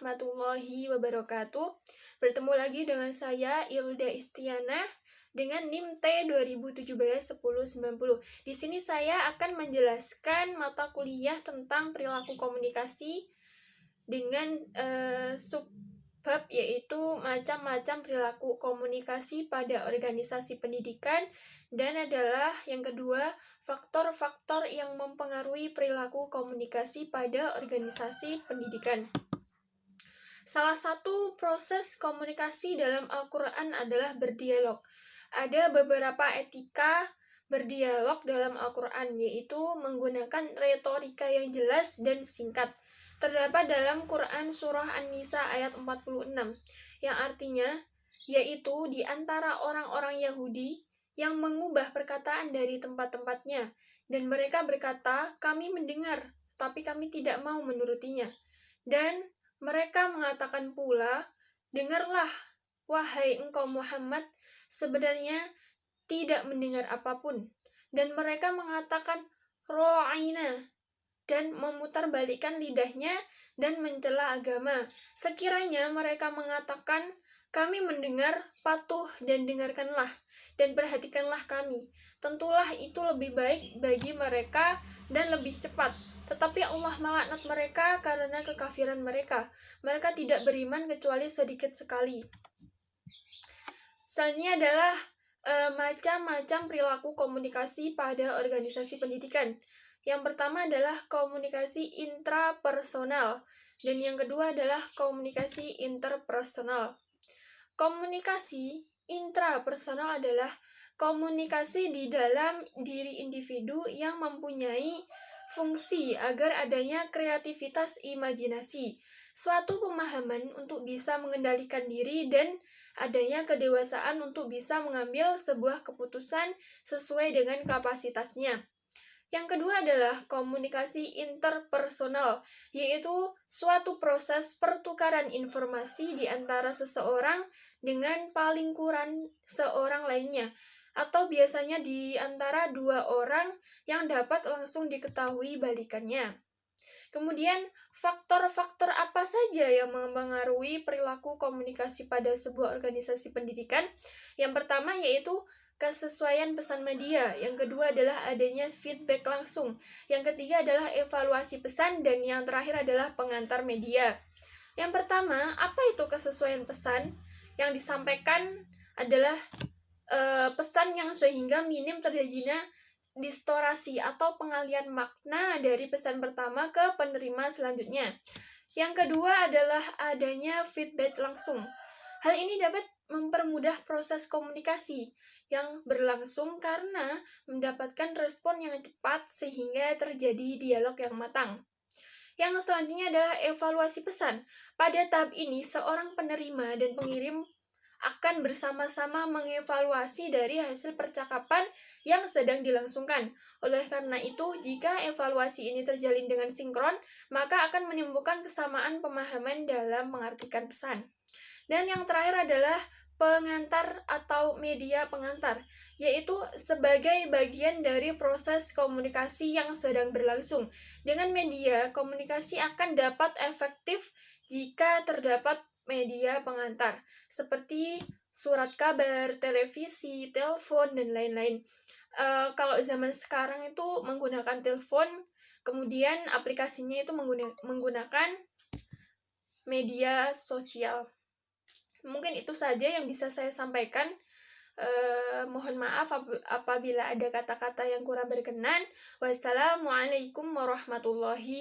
warahmatullahi wabarakatuh. Bertemu lagi dengan saya Ilda Istiana dengan NIM T 2017-1090. Di sini saya akan menjelaskan mata kuliah tentang perilaku komunikasi dengan subbab yaitu macam-macam perilaku komunikasi pada organisasi pendidikan, dan adalah yang kedua, faktor-faktor yang mempengaruhi perilaku komunikasi pada organisasi pendidikan. Salah satu proses komunikasi dalam Al-Quran adalah berdialog. Ada beberapa etika berdialog dalam Al-Quran, yaitu menggunakan retorika yang jelas dan singkat. Terdapat dalam Quran Surah An-Nisa ayat 46, yang artinya, yaitu di antara orang-orang Yahudi yang mengubah perkataan dari tempat-tempatnya, dan mereka berkata, kami mendengar, tapi kami tidak mau menurutinya. Dan mereka mengatakan pula, dengarlah, wahai engkau Muhammad, sebenarnya tidak mendengar apapun. Dan mereka mengatakan, ro'aina, dan memutarbalikkan lidahnya dan mencela agama. Sekiranya mereka mengatakan, kami mendengar, patuh dan dengarkanlah, dan perhatikanlah kami. Tentulah itu lebih baik bagi mereka dan lebih cepat. Tetapi Allah melaknat mereka karena kekafiran mereka. Mereka tidak beriman kecuali sedikit sekali. Selanjutnya adalah macam-macam perilaku komunikasi pada organisasi pendidikan. Yang pertama adalah komunikasi intrapersonal, dan yang kedua adalah komunikasi interpersonal. Komunikasi intrapersonal adalah komunikasi di dalam diri individu yang mempunyai fungsi agar adanya kreativitas imajinasi, suatu pemahaman untuk bisa mengendalikan diri, dan adanya kedewasaan untuk bisa mengambil sebuah keputusan sesuai dengan kapasitasnya. Yang kedua adalah komunikasi interpersonal, yaitu suatu proses pertukaran informasi di antara seseorang dengan palingkuran seorang lainnya, atau biasanya di antara dua orang yang dapat langsung diketahui balikannya. Kemudian, faktor-faktor apa saja yang mempengaruhi perilaku komunikasi pada sebuah organisasi pendidikan? Yang pertama yaitu kesesuaian pesan media, yang kedua adalah adanya feedback langsung, yang ketiga adalah evaluasi pesan, dan yang terakhir adalah pengantar media. Yang pertama, apa itu kesesuaian pesan? Yang disampaikan adalah pesan yang sehingga minim terjadinya distorsi atau pengalian makna dari pesan pertama ke penerima selanjutnya. Yang kedua adalah adanya feedback langsung. Hal ini dapat mempermudah proses komunikasi yang berlangsung karena mendapatkan respon yang cepat sehingga terjadi dialog yang matang. Yang selanjutnya adalah evaluasi pesan. Pada tahap ini, seorang penerima dan pengirim akan bersama-sama mengevaluasi dari hasil percakapan yang sedang dilangsungkan. Oleh karena itu, jika evaluasi ini terjalin dengan sinkron, maka akan menimbulkan kesamaan pemahaman dalam mengartikan pesan. Dan yang terakhir adalah pengantar atau media pengantar, yaitu sebagai bagian dari proses komunikasi yang sedang berlangsung. Dengan media, komunikasi akan dapat efektif jika terdapat media pengantar, seperti surat kabar, televisi, telepon, dan lain-lain. Kalau zaman sekarang itu menggunakan telepon, kemudian aplikasinya itu menggunakan media sosial. Mungkin itu saja yang bisa saya sampaikan. Mohon maaf apabila ada kata-kata yang kurang berkenan. Wassalamualaikum warahmatullahi